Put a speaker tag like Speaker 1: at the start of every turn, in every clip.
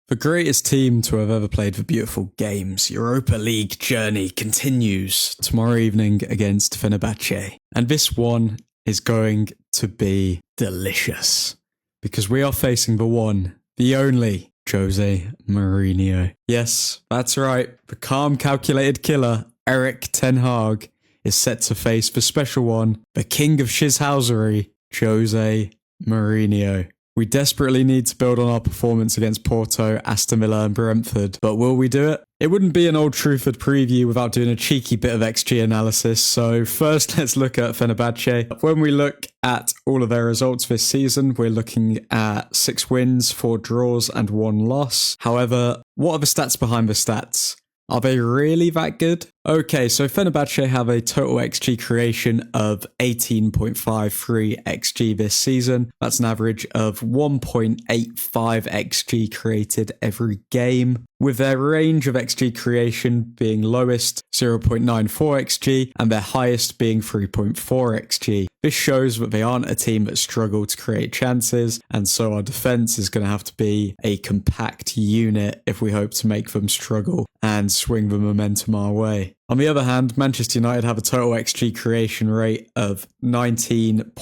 Speaker 1: The greatest team to have ever played the beautiful games, Europa League journey continues tomorrow evening against Fenerbahce. And this one is going to be delicious because we are facing the one, the only Jose Mourinho. Yes, that's right. The calm, calculated killer, Erik ten Hag, is set to face the special one, the king of shizhousery, Jose Mourinho. We desperately need to build on our performance against Porto, Aston Villa and Brentford, but will we do it? It wouldn't be an Old Truthford preview without doing a cheeky bit of XG analysis, so first let's look at Fenerbahce. When we look at all of their results this season, we're looking at 6 wins, 4 draws and 1 loss. However, what are the stats behind the stats? Are they really that good? Okay, so Fenerbahce have a total XG creation of 18.53 XG this season. That's an average of 1.85 XG created every game, with their range of XG creation being lowest 0.94 XG and their highest being 3.4 XG. This shows that they aren't a team that struggle to create chances, and so our defence is going to have to be a compact unit if we hope to make them struggle and swing the momentum our way. On the other hand, Manchester United have a total XG creation rate of 19.48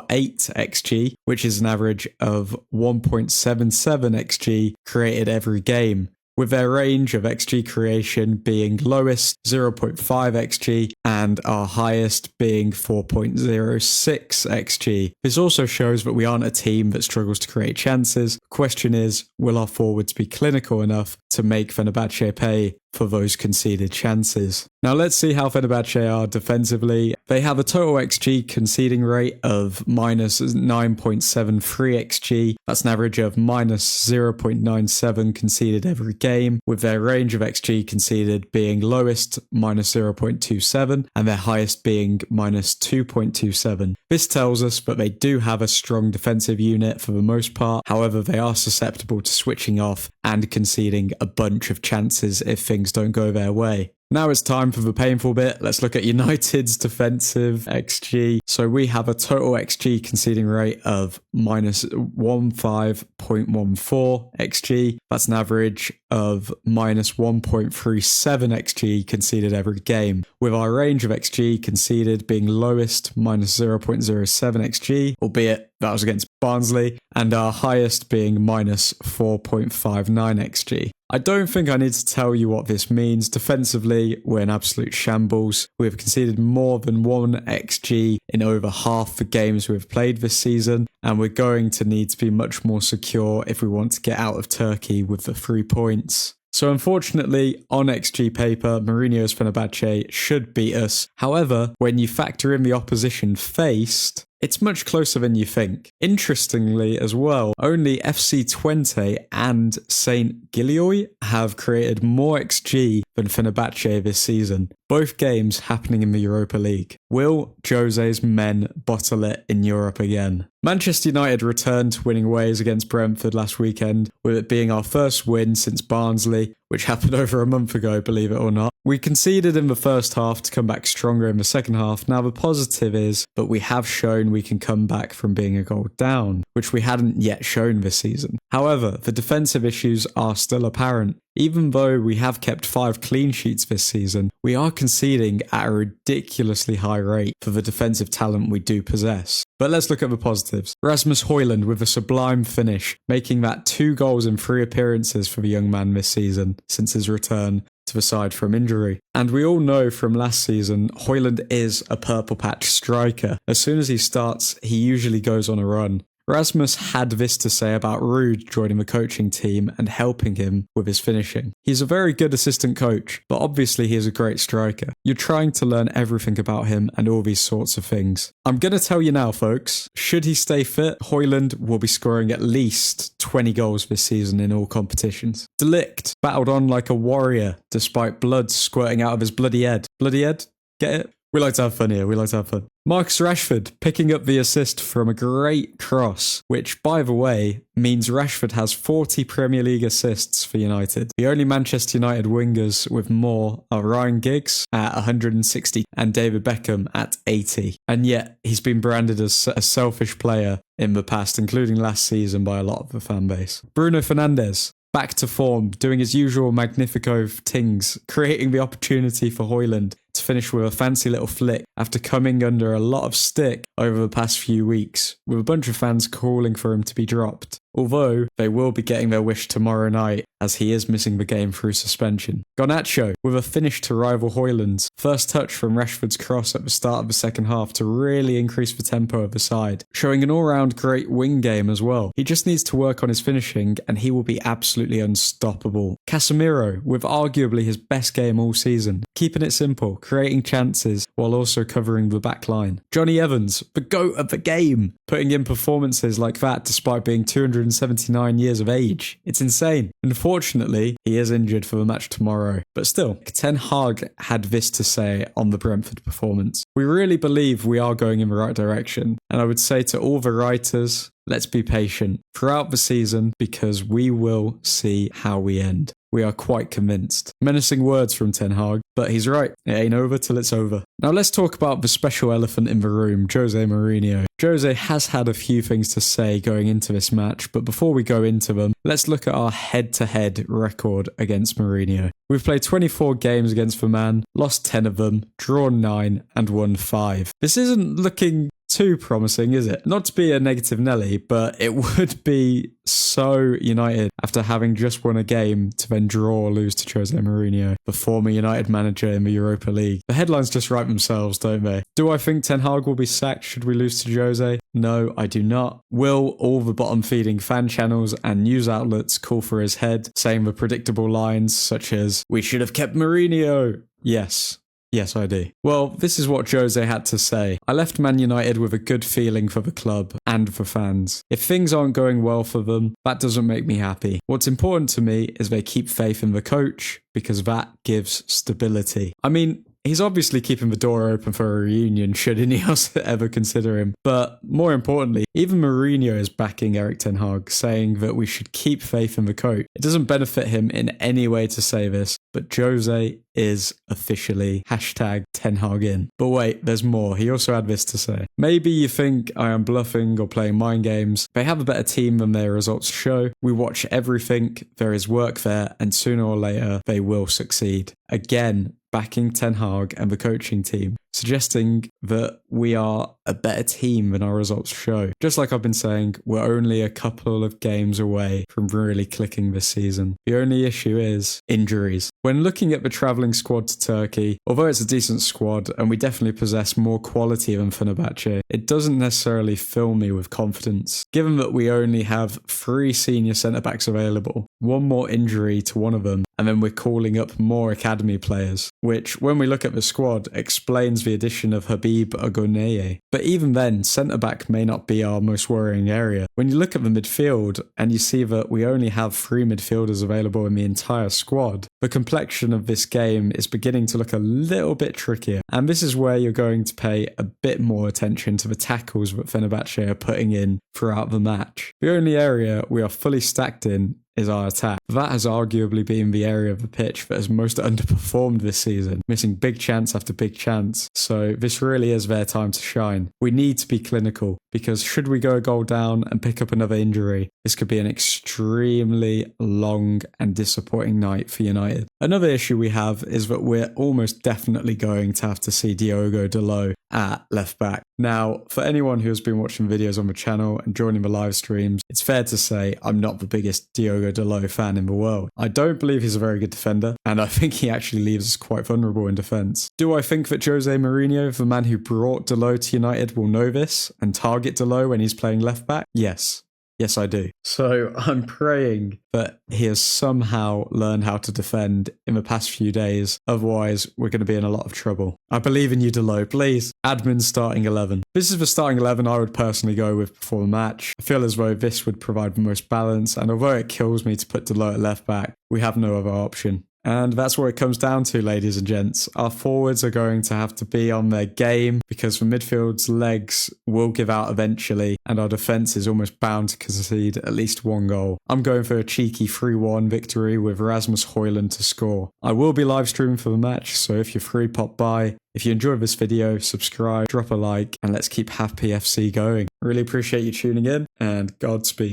Speaker 1: XG, which is an average of 1.77 XG created every game, with their range of XG creation being lowest 0.5 XG and our highest being 4.06 XG. This also shows that we aren't a team that struggles to create chances. The question is, will our forwards be clinical enough to make Fenerbahce pay for those conceded chances? Now let's see how Fenerbahce are defensively. They have a total XG conceding rate of minus 9.73 XG. That's an average of minus 0.97 conceded every game, with their range of XG conceded being lowest minus 0.27 and their highest being minus 2.27. This tells us that they do have a strong defensive unit for the most part. However, they are susceptible to switching off and conceding a bunch of chances if things don't go their way. Now it's time for the painful bit. Let's look at United's defensive XG. So we have a total XG conceding rate of minus 15.14 XG. That's an average of minus 1.37 XG conceded every game, with our range of XG conceded being lowest minus 0.07 XG, albeit that was against Barnsley, and our highest being minus 4.59 XG. I don't think I need to tell you what this means. Defensively, we're in absolute shambles. We've conceded more than 1 XG in over half the games we've played this season, and we're going to need to be much more secure if we want to get out of Turkey with the 3 points. So unfortunately, on XG paper, Mourinho's Fenerbahce should beat us. However, when you factor in the opposition faced, it's much closer than you think. Interestingly as well, only FC Twente and St. Gilloy have created more XG than Fenerbahce this season. Both games happening in the Europa League. Will Jose's men bottle it in Europe again? Manchester United returned to winning ways against Brentford last weekend, with it being our first win since Barnsley, which happened over a month ago, believe it or not. We conceded in the first half to come back stronger in the second half. Now the positive is that we have shown we can come back from being a goal down, which we hadn't yet shown this season. However, the defensive issues are still apparent. Even though we have kept 5 clean sheets this season, we are conceding at a ridiculously high rate for the defensive talent we do possess. But let's look at the positives. Rasmus Højlund with a sublime finish, making that 2 goals in 3 appearances for the young man this season since his return to the side from injury. And we all know from last season, Højlund is a purple patch striker. As soon as he starts, he usually goes on a run. Rasmus had this to say about Ruud joining the coaching team and helping him with his finishing. He's a very good assistant coach, but obviously he is a great striker. You're trying to learn everything about him and all these sorts of things. I'm going to tell you now, folks, should he stay fit, Højlund will be scoring at least 20 goals this season in all competitions. De Ligt battled on like a warrior despite blood squirting out of his bloody head. Bloody head? Get it? We like to have fun here. We like to have fun. Marcus Rashford picking up the assist from a great cross, which, by the way, means Rashford has 40 Premier League assists for United. The only Manchester United wingers with more are Ryan Giggs at 160 and David Beckham at 80. And yet, he's been branded as a selfish player in the past, including last season by a lot of the fan base. Bruno Fernandes back to form, doing his usual Magnifico tings, creating the opportunity for Højlund to finish with a fancy little flick after coming under a lot of stick over the past few weeks, with a bunch of fans calling for him to be dropped. Although they will be getting their wish tomorrow night, as he is missing the game through suspension. Garnacho with a finish to rival Højlund's. First touch from Rashford's cross at the start of the second half to really increase the tempo of the side, showing an all-round great wing game as well. He just needs to work on his finishing and he will be absolutely unstoppable. Casemiro with arguably his best game all season, keeping it simple, creating chances while also covering the back line. Johnny Evans, the GOAT of the game, putting in performances like that despite being 279 years of age. It's insane. Unfortunately, he is injured for the match tomorrow. But still, Ten Hag had this to say on the Brentford performance. We really believe we are going in the right direction. And I would say to all the writers, let's be patient throughout the season because we will see how we end. We are quite convinced. Menacing words from Ten Hag, but he's right. It ain't over till it's over. Now let's talk about the special elephant in the room, Jose Mourinho. Jose has had a few things to say going into this match, but before we go into them, let's look at our head-to-head record against Mourinho. We've played 24 games against the man, lost 10 of them, drawn 9 and won 5. This isn't looking too promising, is it? Not to be a negative Nelly, but it would be so United after having just won a game to then draw or lose to Jose Mourinho, the former United manager in the Europa League. The headlines just write themselves, don't they? Do I think Ten Hag will be sacked should we lose to Jose? No, I do not. Will all the bottom-feeding fan channels and news outlets call for his head, saying the predictable lines such as, "We should have kept Mourinho"? Yes. Yes, I do. Well, this is what Jose had to say. I left Man United with a good feeling for the club and for fans. If things aren't going well for them, that doesn't make me happy. What's important to me is they keep faith in the coach because that gives stability. I mean, he's obviously keeping the door open for a reunion should Ineos ever consider him. But more importantly, even Mourinho is backing Erik Ten Hag, saying that we should keep faith in the coach. It doesn't benefit him in any way to say this, but Jose is officially #Ten Hag in. But wait, there's more. He also had this to say. Maybe you think I am bluffing or playing mind games. They have a better team than their results show. We watch everything. There is work there, and sooner or later they will succeed. Again, backing Ten Hag and the coaching team, suggesting that we are a better team than our results show. Just like I've been saying, we're only a couple of games away from really clicking this season. The only issue is injuries. When looking at the travelling squad to Turkey, although it's a decent squad and we definitely possess more quality than Fenerbahce, it doesn't necessarily fill me with confidence. Given that we only have 3 senior centre-backs available, one more injury to one of them, and then we're calling up more academy players, which, when we look at the squad, explains the addition of Habib Agoneye. But even then, centre-back may not be our most worrying area. When you look at the midfield, and you see that we only have 3 midfielders available in the entire squad, the complexion of this game is beginning to look a little bit trickier. And this is where you're going to pay a bit more attention to the tackles that Fenerbahce are putting in throughout the match. The only area we are fully stacked in is our attack. That has arguably been the area of the pitch that has most underperformed this season, missing big chance after big chance. So this really is their time to shine. We need to be clinical because should we go a goal down and pick up another injury, this could be an extremely long and disappointing night for United. Another issue we have is that we're almost definitely going to have to see Diogo Dalot at left back. Now, for anyone who has been watching videos on the channel and joining the live streams, it's fair to say I'm not the biggest Diogo Dalot fan in the world. I don't believe he's a very good defender, and I think he actually leaves us quite vulnerable in defence. Do I think that Jose Mourinho, the man who brought Dalot to United, will know this and target Dalot when he's playing left back? Yes. Yes, I do. So I'm praying that he has somehow learned how to defend in the past few days. Otherwise, we're going to be in a lot of trouble. I believe in you, Dalot. Please, admin starting 11. This is the starting 11 I would personally go with before the match. I feel as though this would provide the most balance, and although it kills me to put Dalot at left back, we have no other option. And that's what it comes down to, ladies and gents. Our forwards are going to have to be on their game because the midfield's legs will give out eventually and our defence is almost bound to concede at least 1 goal. I'm going for a cheeky 3-1 victory with Rasmus Højlund to score. I will be live streaming for the match, so if you're free, pop by. If you enjoyed this video, subscribe, drop a like, and let's keep Happy FC going. Really appreciate you tuning in, and Godspeed.